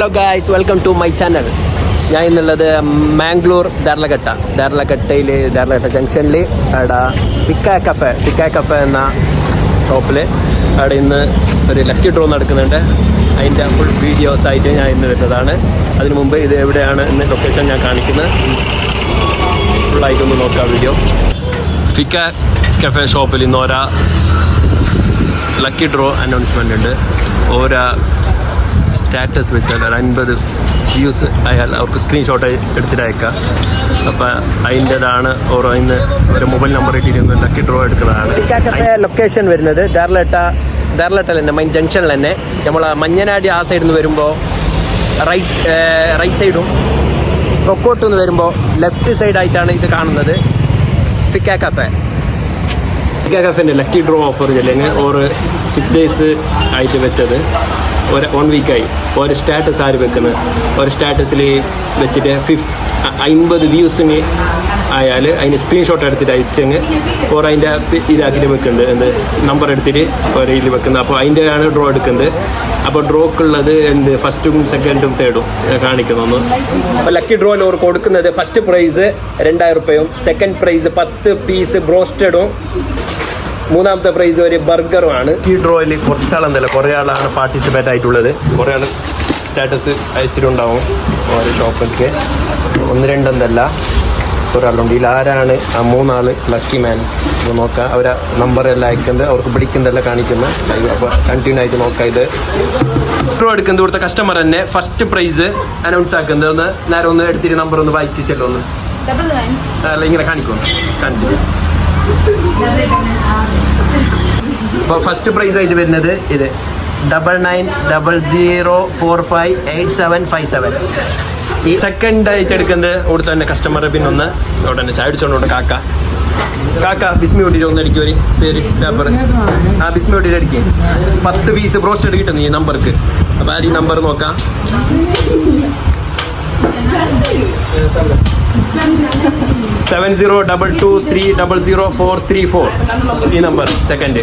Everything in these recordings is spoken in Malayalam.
Hello guys, welcome to my channel. ഞാൻ ഇന്നുള്ളത് മാംഗ്ലൂർ ധാർലഘട്ട ജംഗ്ഷനിൽ അവിടെ ഫിക്ക കഫേ എന്ന ഷോപ്പിൽ അവിടെ ഇന്ന് ഒരു ലക്കി ഡ്രോ നടക്കുന്നുണ്ട്. അതിൻ്റെ ഫുൾ വീഡിയോസായിട്ട് ഞാൻ ഇന്ന് വരുന്നതാണ്. അതിനു മുമ്പ് ഇത് എവിടെയാണ് ഇന്ന് ലൊക്കേഷൻ ഞാൻ കാണിക്കുന്നത്. ഫുള്ളായിട്ടൊന്ന് നോക്കാം വീഡിയോ. ഫിക്ക കഫേ ഷോപ്പിൽ ഇന്ന് ഓരോ ലക്കി ഡ്രോ അനൗൺസ്മെൻ്റ് ഉണ്ട്. ഓരോ സ്റ്റാറ്റസ് വെച്ചാൽ 50 വ്യൂസ് ആയാൽ അവർക്ക് സ്ക്രീൻഷോട്ട് എടുത്തിട്ട് അയക്കാം. അപ്പോൾ അതിൻ്റെതാണ് ഓരോ ഇന്ന് ഒരു മൊബൈൽ നമ്പർ ഇട്ടിരുന്ന് ലക്കി ഡ്രോ എടുക്കുന്നതാണ്. കഫേ ലൊക്കേഷൻ വരുന്നത് ധാർലഘട്ടയിൽ തന്നെ മെയിൻ ജംഗ്ഷനിൽ തന്നെ. നമ്മൾ മഞ്ഞനാടി ആ സൈഡിൽ നിന്ന് വരുമ്പോൾ റൈറ്റ് സൈഡും കൊക്കോട്ട് നിന്ന് വരുമ്പോൾ ലെഫ്റ്റ് സൈഡായിട്ടാണ് ഇത് കാണുന്നത്. ഫിക്ക കഫേൻ്റെ ലക്കി ഡ്രോ ഓഫർ ചെല്ലെങ്കിൽ ഒരു 6 days ആയിട്ട് വെച്ചത് 1 വീക്കായി. ഒരു സ്റ്റാറ്റസ് ആര് വെക്കുന്നത്, ഒരു സ്റ്റാറ്റസിൽ വെച്ചിട്ട് 50 വ്യൂസിന് ആയാൽ അതിന് സ്ക്രീൻഷോട്ട് എടുത്തിട്ട് അയച്ചെങ്കിൽ ഓർ അതിൻ്റെ ഇതാക്കിയിട്ട് വെക്കുന്നുണ്ട്, എന്ത് നമ്പർ എടുത്തിട്ട് ഒരു ഇതിൽ വെക്കുന്നത്. അപ്പോൾ അതിൻ്റെയാണ് ഡ്രോ എടുക്കുന്നത്. അപ്പോൾ ഡ്രോക്കുള്ളത് എന്ത് ഫസ്റ്റും സെക്കൻഡും തേർഡും കാണിക്കുന്നു. അപ്പോൾ ലക്കി ഡ്രോയിൽ ഓർ കൊടുക്കുന്നത് ഫസ്റ്റ് പ്രൈസ് 2000 രൂപയും, സെക്കൻഡ് പ്രൈസ് 10 പീസ് ബ്രോസ്റ്റഡും, മൂന്നാമത്തെ പ്രൈസ് ഒരു ബർഗറുമാണ്. ഈ ഡ്രോയിൽ കുറച്ചാളെന്നല്ല, കുറേ ആളാണ് പാർട്ടിസിപ്പേറ്റ് ആയിട്ടുള്ളത്. കുറേ ആൾ സ്റ്റാറ്റസ് അയച്ചിട്ടുണ്ടാവും ഓരോ ഷോപ്പിലേക്ക്. 1-2 എന്നല്ല, കുറേ ആളുണ്ട്. ഇതിൽ ആരാണ് ആ 3 ആൾ ലക്കി മാൻസ് അപ്പോൾ നോക്കാം. അവരെ നമ്പറെല്ലാം അയക്കുന്നത്, അവർക്ക് പിടിക്കുന്നതെല്ലാം കാണിക്കുന്നത്. അപ്പോൾ കണ്ടിന്യൂ ആയിട്ട് നോക്കാം. ഇത് ഡ്രോ എടുക്കുന്നത് ഇവിടുത്തെ കസ്റ്റമർ തന്നെ ഫസ്റ്റ് പ്രൈസ് അനൗൺസ് ആക്കുന്നത്. നേരെ ഒന്ന് എടുത്തിട്ട് നമ്പർ ഒന്ന് വായിച്ചിച്ചല്ലോ, ഒന്ന് അല്ല ഇങ്ങനെ കാണിച്ചിട്ട്. അപ്പോൾ ഫസ്റ്റ് പ്രൈസ് ആയിട്ട് വരുന്നത് ഇത് 9900458757. ഈ സെക്കൻഡ് ആയിട്ട് എടുക്കുന്നത് ഇവിടെ തന്നെ കസ്റ്റമർ. പിന്നെ ഒന്ന് അവിടെ തന്നെ ചായ അടിച്ചോണ്ട് കാക്ക ബിസ്മി കൂട്ടിയിട്ട് ഒന്ന് അടിക്കും, ഒരു പേര് പേപ്പർ. ആ ബിസ്മി കൂട്ടിയിട്ട് അടിക്കും. 10 പീസ് ബ്രോസ്റ്റഡ് കിട്ടുന്നു ഈ നമ്പർക്ക്. അപ്പോൾ ആ ഈ നമ്പർ നോക്കാം. 7022300434 ഈ നമ്പർ സെക്കൻഡ്.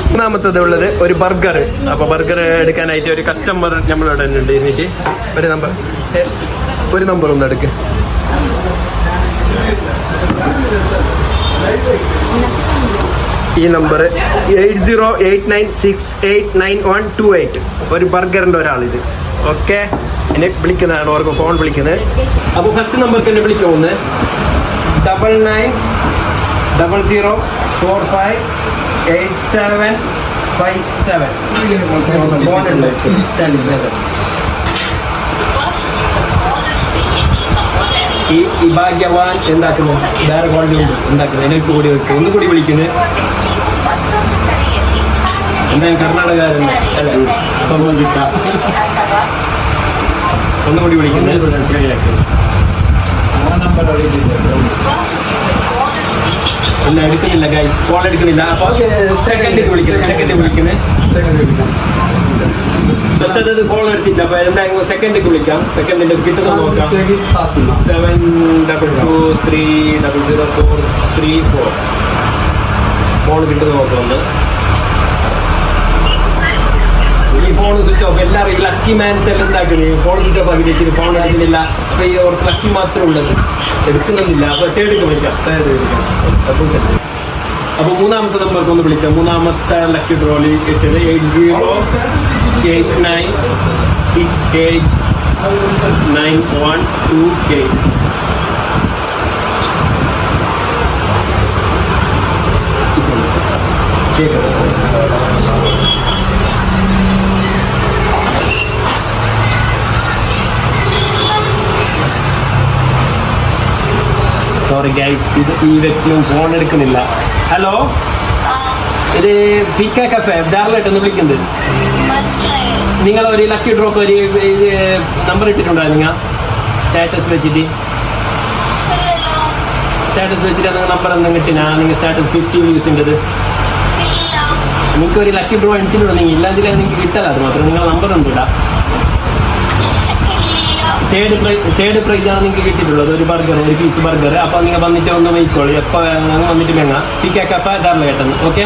മൂന്നാമത്തത് ഉള്ളത് ഒരു ബർഗർ. അപ്പോൾ ബർഗർ എടുക്കാനായിട്ട് ഒരു കസ്റ്റമർ നമ്മളിവിടെ ഉണ്ട് ഇരുന്നിട്ട് ഒരു നമ്പർ ഒന്ന് എടുക്ക്. ഈ നമ്പർ 8089689128. ഒരു ബർഗറിൻ്റെ ഒരാളിത്. ഓക്കെ, എന്നെ വിളിക്കുന്നതാണ്, ഓർക്ക് ഫോൺ വിളിക്കുന്നത്. അപ്പോൾ ഫസ്റ്റ് നമ്പർക്ക് എന്നെ വിളിക്കുമെന്ന് 9900458757. ഫോണുണ്ട്. ഈ ഭാഗ്യവാൻ എന്താക്കുന്നു, വേറെ കോളേജ് ഉണ്ട് ഉണ്ടാക്കുന്നത്. എനിക്ക് കൂടി വെക്കും. ഒന്നുകൂടി വിളിക്കുന്നത് എന്താ കർണാടകക്കാരൻ അല്ല, സംബന്ധിച്ച ഒന്നുകൂടി വിളിക്കുന്നത്. ഇല്ല, എടുക്കുന്നില്ല ഗൈസ്, കോൾ എടുക്കുന്നില്ല. അപ്പോൾ സെക്കൻഡ് വിളിക്കുന്നത്. ഫസ്റ്റത് കോൾ എടുത്തില്ല. അപ്പോൾ എന്തായാലും സെക്കൻഡ് വിളിക്കാം. സെക്കൻഡിൻ്റെ കിട്ടുന്ന നോക്കാം. 7223000434 ഫോൺ കിട്ടുന്ന നോക്കുന്നുണ്ട്. ഈ ഫോൺ സ്വിച്ച് ഓഫ്. എല്ലാവരും ഈ ലക്കി മാൻസ് എല്ലാം ഉണ്ടാക്കുന്നത് ഫോൺ സ്വിച്ച് ഓഫ് ആക്കി വെച്ചിട്ട് ഫോൺ എടുക്കുന്നില്ല. അപ്പോൾ ഈ അവർക്ക് ലക്കി മാത്രമേ ഉള്ളത്, എടുക്കുന്നില്ല. അപ്പോൾ തേർഡ് വിളിക്കാം. അപ്പോൾ മൂന്നാമത്തെ നമ്പർക്ക് ഒന്ന് വിളിക്കാം. മൂന്നാമത്തെ ലക്കി ഡ്രോയിൽ ഇട്ടത് 8089689128. സോറി ഗൈസ്, ഈ വ്യക്തിയും ഫോൺ എടുക്കുന്നില്ല. ഹലോ, ഇത് ഫിക്ക കഫേ ധാർലഘട്ട എന്ന് വിളിക്കുന്നത്. നിങ്ങൾ ഒരു ലക്കി ഡ്രോക്ക് ഒരു നമ്പർ ഇട്ടിട്ടുണ്ടായിരുന്നു നിങ്ങൾ സ്റ്റാറ്റസ് വെച്ചിട്ട് നിങ്ങൾ നമ്പർ എന്തെങ്കിലും കിട്ടിനാ? നിങ്ങൾ സ്റ്റാറ്റസ് 50 വ്യൂസിൻ്റെത് നിങ്ങൾക്ക് ഒരു ലക്കി ഡ്രോ അടിച്ചിട്ടുണ്ടെങ്കിൽ ഇല്ലാതിൽ നിങ്ങൾക്ക് കിട്ടല. അത് മാത്രം നിങ്ങളുടെ നമ്പർ ഉണ്ട് ഇടാ. തേർഡ് പ്രൈസാണ് നിങ്ങൾക്ക് കിട്ടിയിട്ടുള്ളത്, ഒരു ബർഗർ, ഒരു പീസ് ബർഗർ. അപ്പോൾ നിങ്ങൾ വന്നിട്ട് ഒന്ന് വയ്ക്കോളൂ. എപ്പോൾ വന്നിട്ട് വേങ്ങ ഫിക്ക കഫേ ധാർലഘട്ട. ഓക്കെ,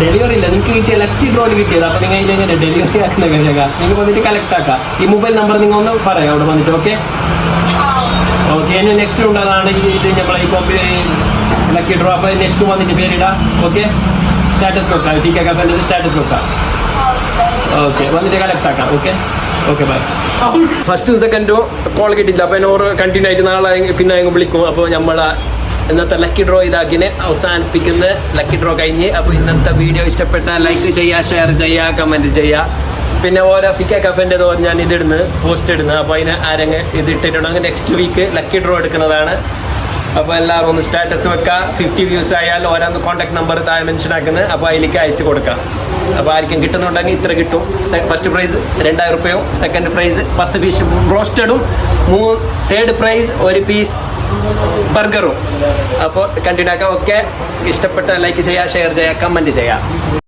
ഡെലിവറി ഇല്ല, നിങ്ങൾക്ക് കിട്ടിയ ലക്കി ഡ്രോയിൽ കിട്ടിയത്. അപ്പോൾ നിങ്ങൾ ഇതിലെങ്ങനെ ഡെലിവറി ആക്കുന്ന കാര്യമൊക്കെ നിങ്ങൾ വന്നിട്ട് കളക്ട് ആക്കാം. ഈ മൊബൈൽ നമ്പർ നിങ്ങൾ ഒന്ന് പറയാം അവിടെ വന്നിട്ട്. Okay okay. ഇനി നെക്സ്റ്റ് ഉണ്ടാതാണ് ഇത് നമ്മളെ ഇപ്പോൾ ലക്കി ഡ്രോ. അപ്പോൾ നെക്സ്റ്റ് വന്നിട്ട് പേരിടാം. ഓക്കെ, സ്റ്റാറ്റസ് വെക്കാം. ടി കെ കഫേൻ്റെ സ്റ്റാറ്റസ് വെക്കാം. ഓക്കെ, വന്നിട്ട് കളക്ട് ആക്കാം. Okay okay, bye. ഫസ്റ്റും സെക്കൻഡും കോൾ കിട്ടിയില്ല. അപ്പോൾ എന്നോട് കണ്ടിന്യൂ ആയിട്ട് നാളെ പിന്നെ വിളിക്കും. അപ്പോൾ നമ്മളെ ഇന്നത്തെ ലക്കി ഡ്രോ ഇതാക്കിനെ അവസാനിപ്പിക്കുന്ന ലക്കി ഡ്രോ കഴിഞ്ഞ്. അപ്പോൾ ഇന്നത്തെ വീഡിയോ ഇഷ്ടപ്പെട്ട ലൈക്ക് ചെയ്യുക, ഷെയർ ചെയ്യുക, കമൻറ്റ് ചെയ്യുക. പിന്നെ ഓരോ ഫിക്ക കഫേൻ്റെ ഞാൻ ഇതിടുന്നു, പോസ്റ്റ് ഇടുന്നു. അപ്പോൾ അതിന് ആരെങ്കിലും ഇത് ഇട്ടിട്ടുണ്ടെങ്കിൽ നെക്സ്റ്റ് വീക്ക് ലക്കി ഡ്രോ എടുക്കുന്നതാണ്. അപ്പോൾ എല്ലാവരും ഒന്ന് സ്റ്റാറ്റസ് വെക്കുക. 50 വ്യൂസ് ആയാൽ ഓരോന്ന് കോൺടാക്ട് നമ്പർ താഴെ മെൻഷൻ ആക്കുന്നത്. അപ്പോൾ അതിലേക്ക് അയച്ചു കൊടുക്കാം. അപ്പോൾ ആർക്കും കിട്ടുന്നുണ്ടെങ്കിൽ ഇത്ര കിട്ടും. ഫസ്റ്റ് പ്രൈസ് 2000 രൂപയും, സെക്കൻഡ് പ്രൈസ് 10 പീസ് റോസ്റ്റഡും, തേർഡ് പ്രൈസ് 1 പീസ് ബർഗറും. അപ്പോൾ കണ്ടിന്യൂ ആക്കാം. ഓക്കെ, ഇഷ്ടപ്പെട്ട ലൈക്ക് ചെയ്യുക, ഷെയർ ചെയ്യുക, കമൻറ്റ് ചെയ്യുക.